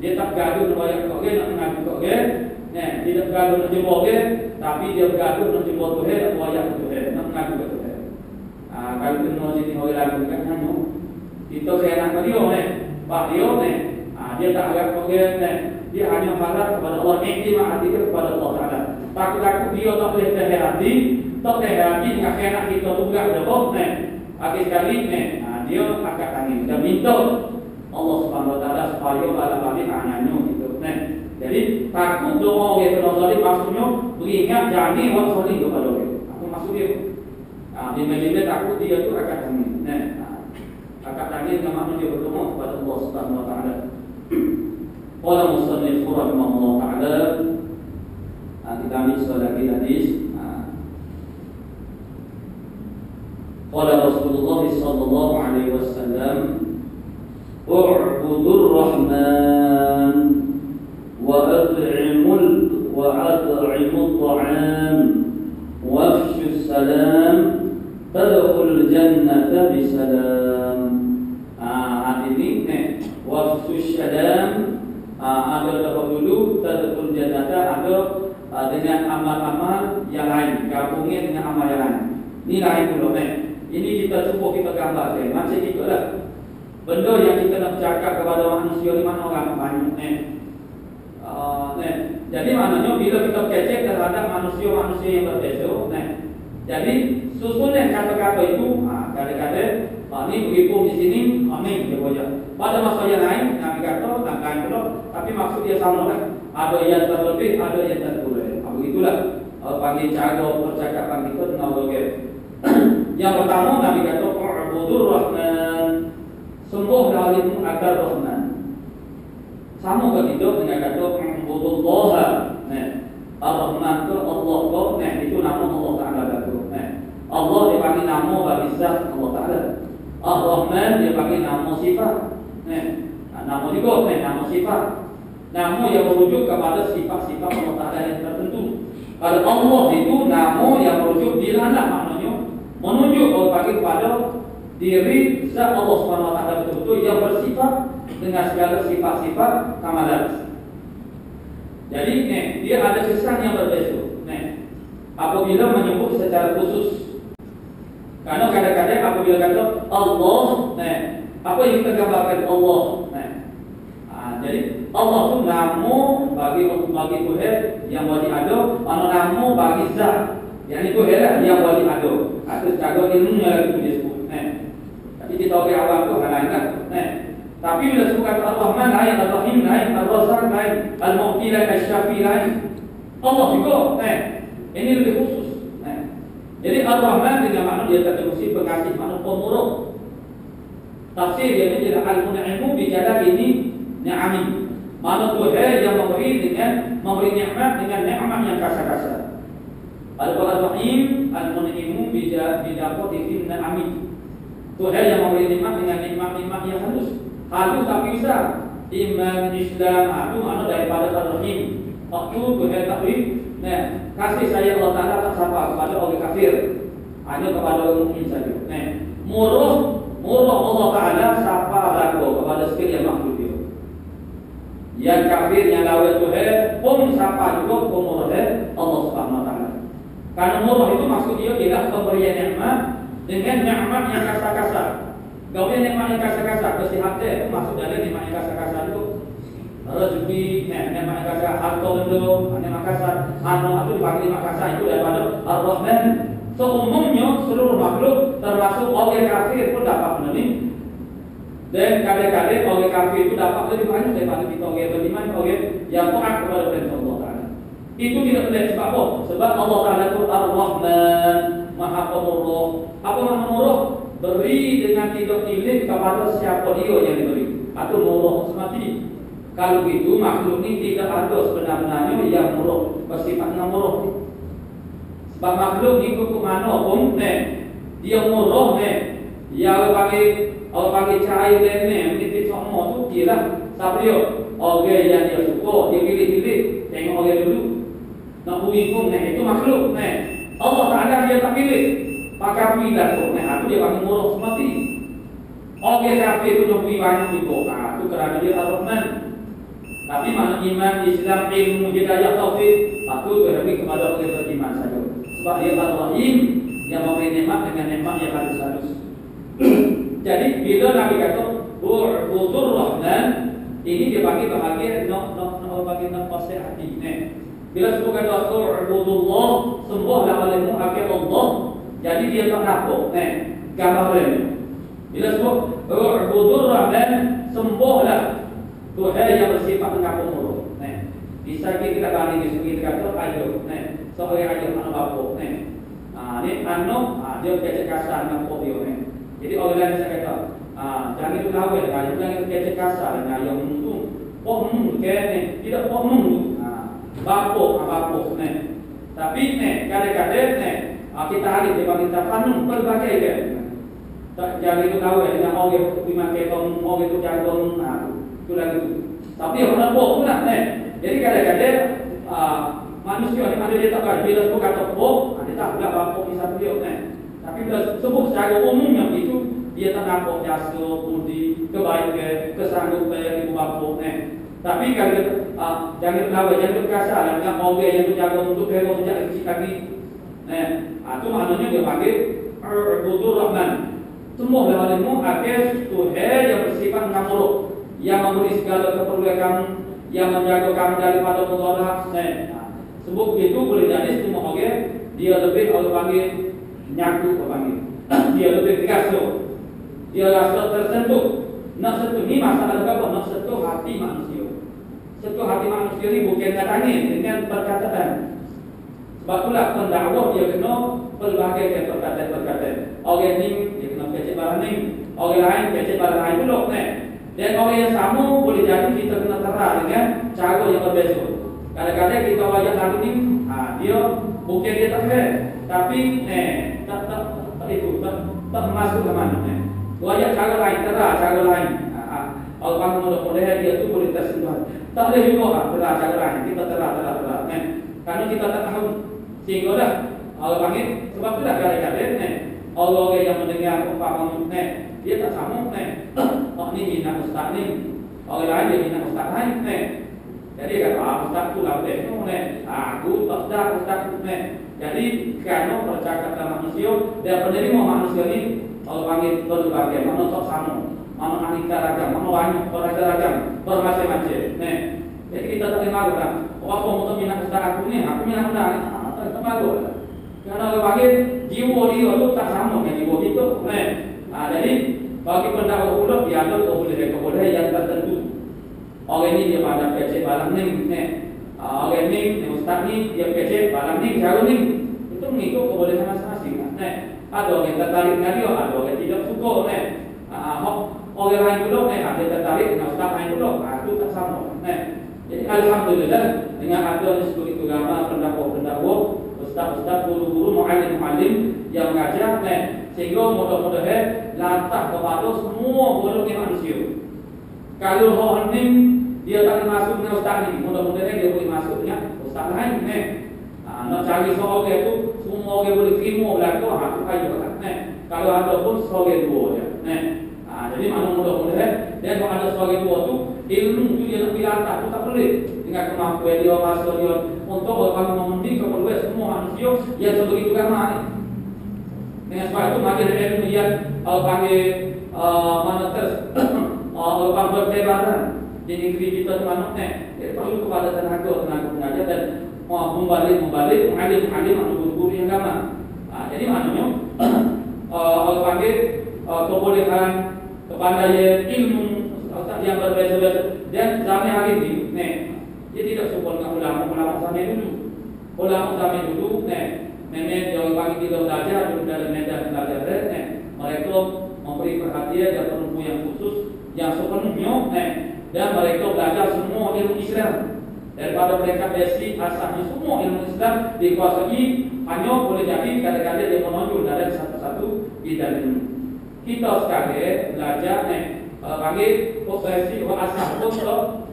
dia tak gaduh banyak orang nak mengaku orang, dia tak gaduh nak jumpa orang, tapi dia gaduh nak jumpa Tuhan, nak banyak Tuhan, nak mengaku Tuhan. Kalau kena jadi orang lagu kan hanya kita kena dia pak dia dia tak agak orang dia hanya harap kepada Allah, iktimad hati kepada Allah Taala. Takut dia tak boleh terhati dengan kena kita buka jawab akhir kali dia akan tanya dan minta Allah Subhanahu Wa Taala supaya balik anaknya gitu. Jadi takut doa orang kena zalim maksudnya beringat jangan orang zalim kepada orang. Apa maksud dia? Bila takut dia tu akan tangis. Akan tangis dengan makna dia berdoa kepada Allah Subhanahu Wa Taala. Qala musannif rahimahullah taala kita ambil lagi hadis. Qala Rasulullah sallallahu alaihi wasallam u'budur rahman wa at'imul ta'am wafshus salam tadkhul jannata bisalam. Hadis ini wafshus salam ada dahulu tadkhul jannata ada dengan amal-amal yang lain, gabungnya dengan amal yang lain. Ini lain dulu Ini kita cuba kita gambarkan macam itulah. Benda yang kita nak cakap kepada manusia ni mana orang banyak jadi maknanya bila kita kecek terhadap manusia-manusia yang berbeza jadi susunan kata-kata itu kadang-kadang ini begitu di sini amin dia baca. Pada masa yang lain kami kata lain pula tapi maksud dia sama kan. Ada yang terlebih, ada yang terkurang. Begitulah panggil cara percakapan kita dengan orang. Yang pertama Nabi kata u'budur rahman, sembahlah itu agar rahman. Sama begitu dengan kata u'budullah. Ar-Rahman itu Allah kau, itu nama Allah Taala itu. Allah dipanggil nama bagi zat Allah Taala. Ar-Rahman dia panggil nama sifat. Nama juga nama sifat. Nama yang merujuk kepada sifat-sifat Allah Taala yang tertentu. Kalau Allah itu nama yang merujuk di mana maknanya menunjuk kepada diri zat Allah Subhanahu Wa Taala betul-betul yang bersifat dengan segala sifat-sifat kamalat. Jadi dia ada kesan yang berbeza. Apabila menyebut secara khusus. Karena kadang-kadang apabila kata Allah, apa yang kita gambarkan Allah. Jadi Allah itu nama bagi Tuhan yang wajib ada, nama bagi zat yang itu Tuhan yang wajib ada. Itu secara ilmunya lagi disebut. Tapi kita orang awam tu hal lain kan. Tapi bila sebutkan Ar-Rahman lain, Ar-Rahim lain, Ar-Razzaq lain, Al-Mu'ti lain, Al-Syafi lain, Allah juga. Ini lebih khusus. Jadi Ar-Rahman dengan makna dia terdemusi pengasih, makna pemurah. Tafsir dia menjadi al-mun'imu bicara ini ni'ami. Makna Tuhan yang memberi nikmat dengan nikmat yang kasar-kasar. Al-Rahim al-mun'imu bidapo di ni'ami. Tuhan yang memberi nikmat dengan nikmat-nikmat yang halus. Halus tapi besar. Iman Islam itu makna daripada Ar-Rahim. Waktu Tuhan tak beri kasih sayang Allah Ta'ala tak sampai kepada orang kafir, hanya kepada orang mukmin saja. Murah Allah Ta'ala sapa laku kepada sekalian makhluk dia. Yang kafir yang lawan Tuhan pun sapa juga pemurah Allah Subhanahu Wa Ta'ala. Karena murah itu maksud dia tidak pemberian nikmat dengan nikmat yang kasar-kasar. Gaulnya nikmat yang kasar-kasar, kesehatan itu maksud dari nikmat yang kasar-kasar itu. Rezeki, nikmat yang kasar, harta benda, nikmat kasar, itu dipanggil nikmat kasar itu daripada Ar-Rahman. Seumumnya seluruh makhluk termasuk orang kafir pun dapat menemani. Dan kadang-kadang orang kafir itu dapat lebih banyak daripada kita orang beriman, orang yang taat kepada perintah Allah Ta'ala. Itu tidak boleh sebab apa? Sebab Allah Ta'ala itu Ar-Rahman, Maha Pemurah. Apa maha pemurah? Beri dengan tidak pilih kepada siapa dia yang diberi. Atau murah semati. Kalau itu makhluk ini tidak ada sebenarnya yang murah, bersifatnya murah. Sebab makhluk ni ke mana pun dia murah ya orang panggil cair dan menitik semua tu kira siapa dia orang yang dia suka, dia pilih-pilih tengok orang dulu nak hukum itu makhluk Allah Ta'ala dia tak pilih pakai pilih tu itu dia panggil murah semati. Orang kafir tu yang pilih banyak itu itu kerana dia Ar-Rahman. Tapi makna iman, Islam, ilmu, hidayah, taufik itu berarti kepada orang beriman saja. Sebab dia Ar-Rahim yang memberi nikmat dengan nikmat yang halus-halus. Jadi bila Nabi kata U'budur Rahman, ini dia bagi bahagian bagian pasir hati. Bila sebut kata U'budullah, sembahlah olehmu akhir Allah. Jadi dia tak nampak gambarannya. Bila sebut U'budur Rahman, sembahlah Tuhan yang bersifat dengan pemurah. Bisa kita balik di sini kita kata ayo, seorang ayo anak bapa. Ni anak dia kecek kasar dengan dia. Jadi orang lain saya kata, jangan itu lawan, jangan kecek kasar dengan yang untung. Pom ke tidak pom bapa. Tapi kadang-kadang kita alih dia bagi kita panung berbagai kan. Jangan itu lawan dengan orang yang dimakai orang itu jagung. Itu lagi tu. Tapi orang pun pula Jadi kadang-kadang manusia ni ada dia tak kan bila sebut kata dia tak pula bapa misal dia Tapi bila sebut secara umumnya itu dia tak nampak jasa, budi, kebaikan, kesanggupan ibu bapa Tapi kalau jangan lawan, jangan berkasar dengan orang yang menjaga untuk hero menjaga kecil kaki. Itu maknanya dia panggil U'budur Rahman. Semua olehmu akhir Tuhan yang bersifat mengamuruk, yang memberi segala keperluan kamu, yang menjaga kamu daripada mudarat. Sebut begitu boleh jadi semua orang dia lebih orang panggil nyaku panggil. Dia lebih tegas tu. Dia rasa tersentuh. Nak sentuh ni masalah apa? Nak sentuh hati manusia. Sentuh hati manusia ni bukan katanya dengan perkataan. Sebab itulah pendakwah dia kena pelbagai perkataan. Orang ni dia kena kecil barang ni, orang lain kecil barang lain pula Dan orang yang sama boleh jadi kita kena terang dengan cara yang berbeza. Kadang-kadang kita wajah lagu ni, dia bukan dia tak fair, tapi tak masuk ke mana. Wajah cara lain, terang cara lain. Orang mudah-mudahan dia tu boleh tersentuh. Tak boleh juga terang cara lain, kita terang. Karena kita tak tahu. Sehingga dah Allah panggil, sebab itulah kadang-kadang Allah yang mendengar umpama dia tak sama ni hina ustaz ni. Orang lain dia hina ustaz lain Jadi kata ustaz tu lah aku ustaz Jadi kerana percakapan manusia dan penerima manusia ni Allah panggil berbagai, mana tak sama, mana aneka ragam, mana banyak beragam, bermacam-macam. Jadi kita tak boleh malu lah. Apa mau minat ustaz aku minat ustaz tak malu. Kerana Allah panggil jiwa dia tu tak sama dengan jiwa kita. Jadi bagi pendakwah pula dia ada kebolehan yang tertentu. Orang ni dia pada kecek balang ni, orang ni ustaz ni dia kecek balang ni, cara ni itu mengikut kebolehan masing-masing. Ada orang yang tertarik dengan dia, ada orang yang tidak suka nih. Orang lain pula nih ada tertarik dengan ustaz lain pula, itu tak sama nih. Jadi alhamdulillah dengan adanya seluruh ulama, pendakwa, ustaz-ustaz, guru-guru, muallim-muallim yang mengajar nih, sehingga mudah-mudahan latah kepada semua golongan manusia. Kalau orang ini dia tak masuk dengan ustaz ini, mudah-mudahan dia boleh masuk dengan ustaz lain nih. Nak cari seorang itu semua orang boleh terima belaka, itu kayu nih. Kalau ada pun seorang dua je nih. Jadi mana mudah-mudahan dan kalau ada seorang dua tu ilmu tu dia nak dilatah tu tak boleh dengan kemampuan dia, masa dia untuk orang memenuhi keperluan semua manusia yang sebegitu ramai ni. Dengan sebab itu makin ilmu yang panggil moneter orang bertebaran di negeri kita tu mana ni. Jadi perlu kepada tenaga pengajar dan membalik muallim guru-guru yang agama. Jadi maknanya orang panggil kebolehan kepandaian ilmu yang berbeza-beza dan zaman hari ini nih dia tidak serupa dengan ulama zaman dulu nih memang orang panggil kita belajar dalam medan belajar nih mereka memberi perhatian dan ilmu yang khusus yang sepenuhnya nih dan mereka belajar semua ilmu Islam daripada mereka basic asalnya semua ilmu Islam dikuasai hanya boleh jadi kadang-kadang dia menonjol dalam satu-satu bidang ilmu. Kita sekarang belajar panggil profesi asal pun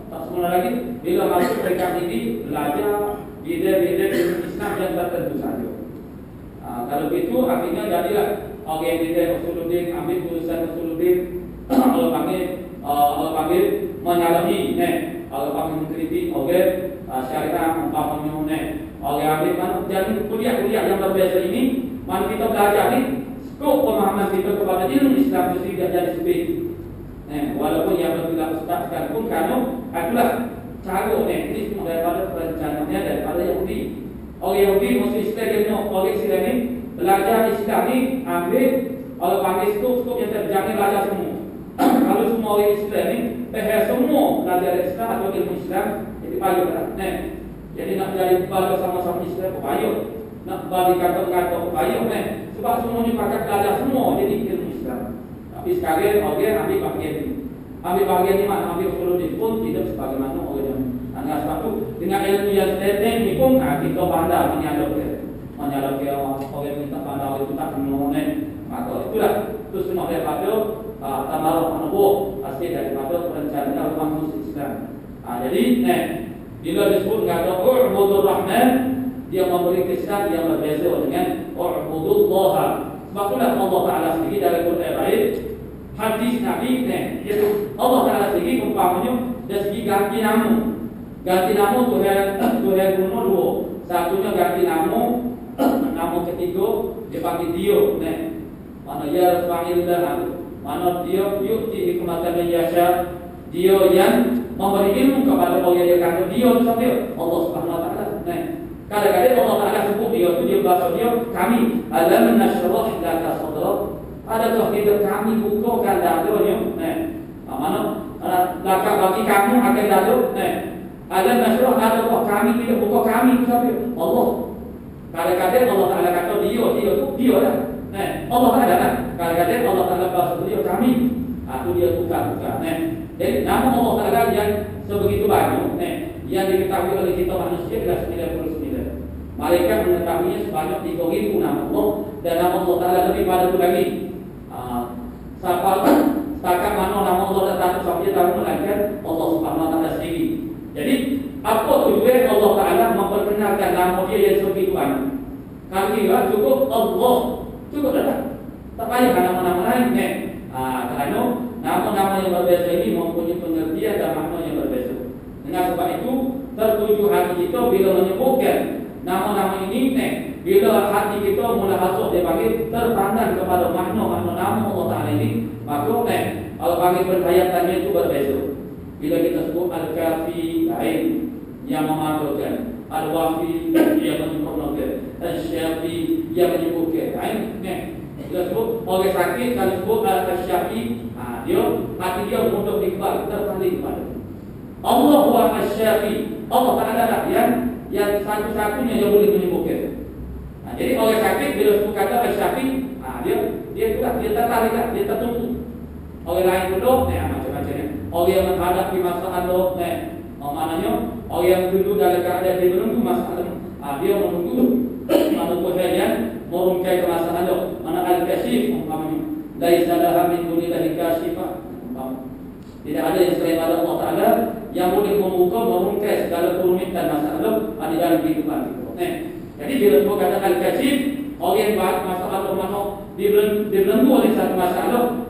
tak semula lagi bila masuk mereka ini belajar bidang-bidang ilmu Islam yang tertentu saja. Kalau begitu akhirnya jadilah orang yang bidang usuluddin ambil jurusan usuluddin kalau panggil menyalahi kalau panggil mengkritik syariah umpamanya orang ambil kan jadi kuliah-kuliah yang berbeza ini mana kita belajar ni skop pemahaman kita kepada ilmu Islam itu tidak jadi sempit. Walaupun yang berbeda ustaz sekalipun kerana adalah cara ini semua daripada perencanaannya daripada Yahudi. Orang Yahudi mesti Islam orang Islam ni belajar Islam ni ambil kalau panggil skop yang terjamin belajar semua. Kalau semua orang Islam ni semua belajar Islam atau ilmu Islam jadi payah lah. Jadi nak jadi belajar sama-sama Islam payah. Nak balik kata-kata payah sebab semuanya pakai belajar semua jadi ilmu Islam. Tapi sekalian orang ambil bahagian ini. Ambil bahagian ini mana? Ambil usuluddin pun tidak sebagaimana orang yang dengan sebab itu dengan ilmu yang sedang ini pun kita pandai menyalahkan orang yang minta pandai itu tak mengenai. Maka itulah itu semua daripada tamarah anubuh hasil daripada perencanaan umat Islam. Jadi bila disebut kata u'budur rahman dia memberi kesan yang berbeza dengan u'budullah. Sebab itulah Allah Ta'ala sendiri dari Quran baik hadis Nabi iaitu Allah Ta'ala sendiri umpamanya dari segi ganti nama Tuhan guna dua. Satunya ganti nama ketiga dia panggil dia mana ya panggil dah mana dia yu'ti hikmatan man yasha dia yang memberi ilmu kepada orang yang kata dia itu siapa Allah Subhanahu Wa Ta'ala. Kadang-kadang Allah Ta'ala sebut dia itu dia bahasa dia kami alam nashrah laka sadrak. Adakah tidak kami bukakan dadanya mana laka bagi kamu akan dada alam nashrah adakah kami tidak buka kami itu siapa Allah. Kadang-kadang Allah Ta'ala kata dia itu dia lah Allah Ta'ala kan kadang-kadang Allah Ta'ala bahasa dia kami itu dia buka. Jadi nama Allah Ta'ala yang sebegitu banyak yang diketahui oleh kita manusia adalah 99. Malaikat mengetahuinya sebanyak 3.000 nama Allah dan nama Allah Ta'ala lebih pada itu lagi. Setakat mana nama Allah datang sampai tahu melainkan Allah Subhanahu Wa Ta'ala sendiri. Jadi apa tujuan Allah Ta'ala memperkenalkan nama dia yang sebegitu banyak? Kalau cukup Allah cukup dah. Tak payah nama-nama lain kerana nama-nama yang berbeza ini mempunyai pengertian dan makna yang berbeza. Dengan sebab itu tertuju hati kita bila menyebutkan nama-nama ini bila hati kita mula masuk dia panggil terpandang kepada makna-makna nama Allah Ta'ala ini maka kalau panggil perhayatannya itu berbeza. Bila kita sebut Al-Kafi lain yang memadukan, Al-Wafi yang menyempurnakan, Al-Syafi yang menyebutkan lain bila sebut orang sakit kalau sebut Al-Syafi dia hati dia untuk ikhlas terpaling kepada Allah wa Al-Syafi. Allah Ta'ala lah yang satu-satunya yang boleh menyembuhkan. Jadi orang sakit bila sebut kata Al-Syafi Dia tertarik, dia tertutup. Orang lain duduk, macam-macamnya. Orang yang menghadapi masalah, maknanya orang yang duduk dalam keadaan dia menunggu masalah, dia menunggu saja merungkai masalah. Mana al-kasyif umpamanya, laisa laha min dunillahi kasyifah. Tidak ada yang selain Allah Taala yang boleh membuka, merungkai segala kerumitan masalah di dalam kehidupan kita. Jadi bila sebut kata al-kasyif, orang yang bahas masalah mana dibelenggu oleh satu masalah,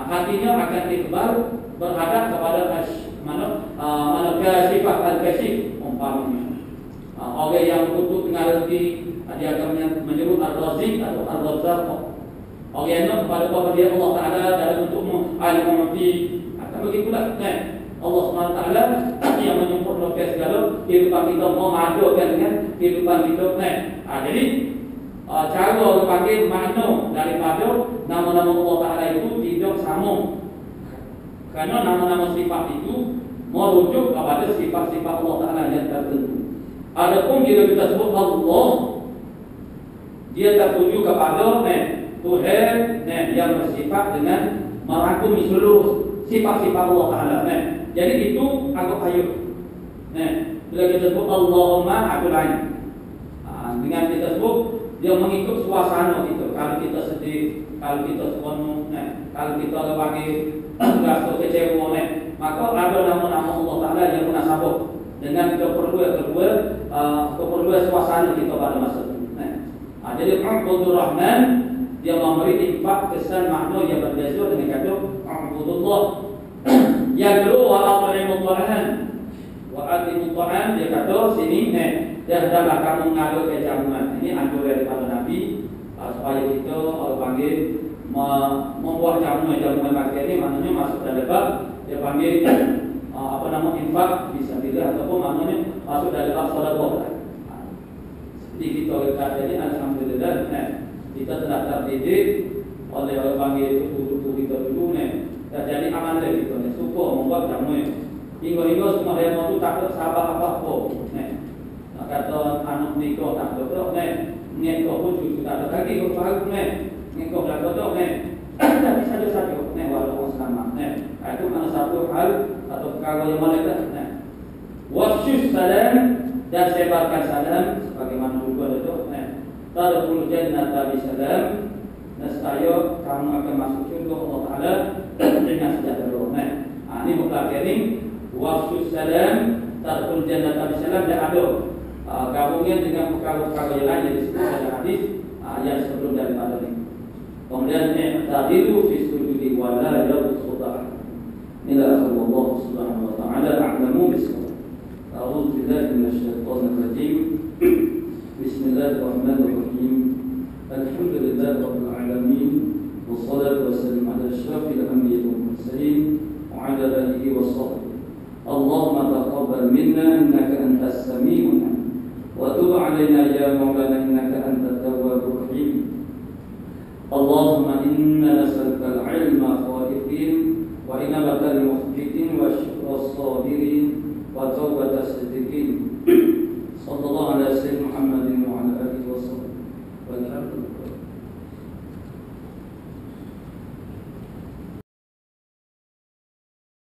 hatinya akan iqbal berhadap kepada mana kasyifah al-kasyif umpamanya. Orang yang butuh dengan rezeki, dia akan menyebut ar-razik atau ar-razzaq. Orang yang kepada dia Allah Taala dalam bentuk al-mu'ti. Begitulah Allah SWT yang menyempurnakan segala kehidupan kita, memadukan dengan kehidupan kita. Jadi cara orang panggil makna daripada nama-nama Allah Ta'ala itu tidak sama, kerana nama-nama sifat itu merujuk kepada sifat-sifat Allah Ta'ala yang tertentu. Adapun bila kita sebut Allah, dia tertuju kepada Tuhan yang bersifat dengan merangkumi seluruh sifat-sifat Allah Ta'ala. Jadi itu agak hayut. Bila kita sebut Allahumma aku lain, dengan kita sebut, dia mengikut suasana kita. Kalau kita sedih, kalau kita seronok, kalau kita panggil rasa kecewa, maka ada nama-nama Allah Ta'ala yang munasabah dengan keperluan suasana kita pada masa itu. Jadi Abdur Rahman, dia memberi infak kesan makna yang berbeza dengan kata Abdullah. Yang kedua, wa'atimut ta'am, dia kata sini dia adalah kamu mengalir ke jamuan. Ini anjuran daripada Nabi supaya kita orang panggil membuat jamuan makan ini, maknanya masuk dalam bab dia panggil infak fisabilillah, ataupun maknanya masuk dalam bab sedekah. Seperti kita kata ini, alhamdulillah kita telah terdidik oleh orang panggil tubuh kita dulu dan jadi amal dari kita suka membuat jamuan. Hingga semua yang mau takut sabar apa-apa. Kata anak nikah tak betul, nikah pun cucu tak ada lagi, kau faham nikah tak betul, tapi saja-saja, walaupun sama. Itu mana satu hal atau perkara yang malaikat. Wasyus salam, dan sebarkan salam sebagaimana dulu ada tu. Tadkhulul jannata bisalam, nescaya kamu akan masuk surga Allah Taala dengan sejahtera. Ini mempelajari wasyus salam, tadkhulul jannata bisalam, dan ada gabungan dengan perkara-perkara yang lain yang disebut dalam hadis yang sebelum daripada ini. Kemudian tadilu fi sujudi wa la yabsuta. Ila Allah Subhanahu wa ta'ala a'lamu bis-shawab. A'udzu billahi minasyaitonir rajim. Bismillahirrahmanirrahim. Alhamdulillahi rabbil alamin. Wassalatu wassalamu ala asyrafil anbiya'i wal mursalin wa ala alihi washabbihi. Allahumma taqabbal minna innaka antas sami'ul 'alim. وتب علينا يا مولانا إنك أنت التواب الرحيم. اللهم إنا نسألك العلم خالقين وإنابة المخبتين وشكر الصابرين وتوبة الصديقين. صلى الله على سيدنا محمد وعلى آله وصحبه والحمد لله.